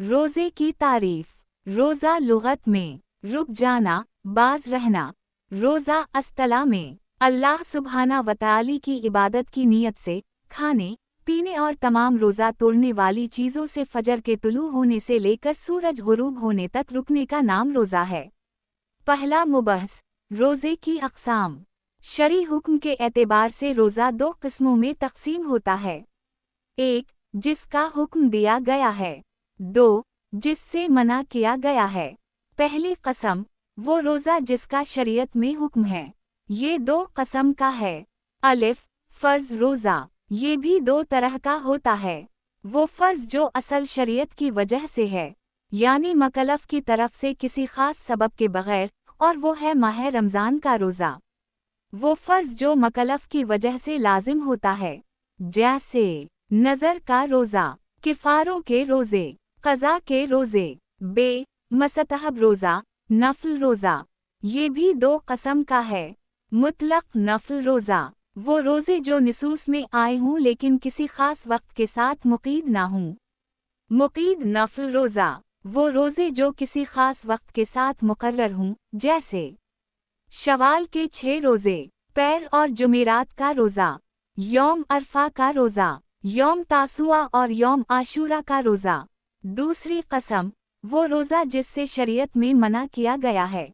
रोज़े की तारीफ। रोज़ा लुग़त में रुक जाना, बाज रहना। रोज़ा अस्तला में अल्लाह सुब्हाना व तआला की इबादत की नीयत से खाने पीने और तमाम रोज़ा तोड़ने वाली चीज़ों से फजर के तुलू होने से लेकर सूरज गुरूब होने तक रुकने का नाम रोज़ा है। पहला मुबहस, रोज़े की अक़साम। शरई हुक्म के एतबार से रोज़ा दो किस्मों में तक़सीम होता है। एक, जिसका हुक्म दिया गया है। दो, जिससे मना किया गया है। पहली कसम, वो रोज़ा जिसका शरीयत में हुक्म है। ये दो कसम का है। अलिफ, फ़र्ज़ रोज़ा। ये भी दो तरह का होता है। वो फ़र्ज़ जो असल शरीयत की वजह से है, यानी मकलफ की तरफ से किसी ख़ास सबब के बग़ैर, और वो है माह रमज़ान का रोज़ा। वो फ़र्ज़ जो मकलफ की वजह से लाजिम होता है, जैसे नज़र का रोज़ा, किफ़ारों के रोज़े, क़ज़ा के रोज़े, मस्तहब रोज़ा, नफ़ल रोज़ा। ये भी दो कसम का है। मुतलक नफ़ल रोज़ा, वो रोज़े जो निसूस में आए हों लेकिन किसी ख़ास वक्त के साथ मुक़ीद ना हों। मुक़ीद नफ़ल रोज़ा, वो रोज़े जो किसी ख़ास वक्त के साथ मुक़र्रर हों, जैसे शवाल के 6 रोज़े, पैर और जुमेरात का रोज़ा, यौम अरफा का रोज़ा, यौम तासुआ और यौम आशूरा का रोज़ा। दूसरी कसम, वो रोज़ा जिससे शरीयत में मना किया गया है।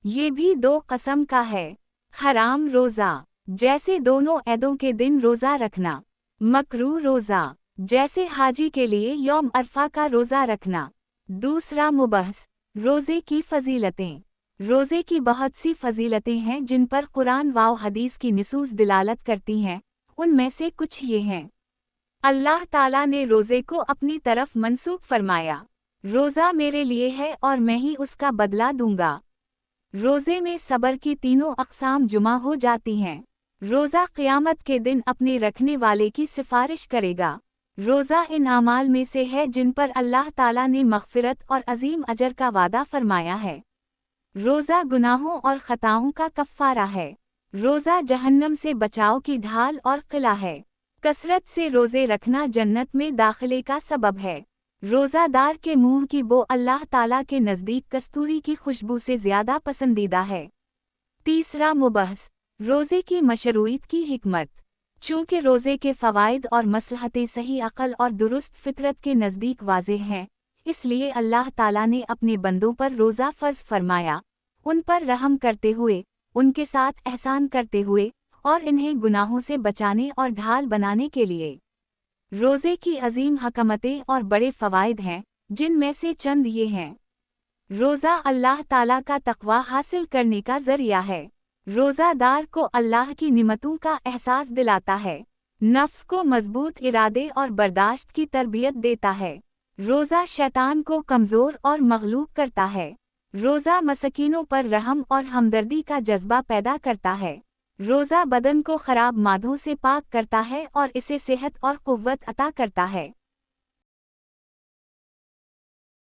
ये भी दो कसम का है। हराम रोज़ा, जैसे दोनों ईदों के दिन रोज़ा रखना। मकरूह रोज़ा, जैसे हाजी के लिए यौम अरफा का रोज़ा रखना। दूसरा मुबहस, रोज़े की फ़जीलतें। रोज़े की बहुत सी फ़जीलतें हैं जिन पर कुरान व हदीस की निसूस दिलालत करती हैं। उनमें से कुछ ये हैं। अल्लाह ताला ने रोज़े को अपनी तरफ मंसूब फरमाया। रोज़ा मेरे लिए है और मैं ही उसका बदला दूंगा। रोज़े में सब्र की तीनों अक़साम जुमा हो जाती हैं। रोज़ा क़यामत के दिन अपने रखने वाले की सिफारिश करेगा। रोज़ा इन आमाल में से है जिन पर अल्लाह ताला ने मग़फ़िरत और अज़ीम अजर का वादा फरमाया है। रोज़ा गुनाहों और ख़ताओं का कफ़ारा है। रोज़ा जहन्नम से बचाव की ढाल और क़िला है। कसरत से रोज़े रखना जन्नत में दाखिले का सबब है। रोज़ादार के मुंह की बो अल्लाह ताला के नज़दीक कस्तूरी की खुशबू से ज़्यादा पसंदीदा है। तीसरा मुबहस, रोज़े की मशरूइयत की हिकमत। चूँकि रोज़े के फ़वाइद और मसलहतें सही अक़ल और दुरुस्त फ़ितरत के नज़दीक वाज़ेह हैं, इसलिए अल्लाह ताला ने अपने बंदों पर रोज़ा फ़र्ज़ फरमाया, उन पर रहम करते हुए, उनके साथ एहसान करते हुए, और इन्हें गुनाहों से बचाने और ढाल बनाने के लिए। रोज़े की अज़ीम हकमतें और बड़े फ़वाइद हैं, जिनमें से चंद ये हैं। रोज़ा अल्लाह ताला का तक़वा हासिल करने का ज़रिया है। रोज़ादार को अल्लाह की निमतों का एहसास दिलाता है। नफ्स को मज़बूत इरादे और बर्दाश्त की तरबियत देता है। रोज़ा शैतान को कमज़ोर और मग़लूब करता है। रोज़ा मसकीनों पर रहम और हमदर्दी का जज्बा पैदा करता है। रोज़ा बदन को ख़राब मादों से पाक करता है और इसे सेहत और क़ुव्वत अता करता है।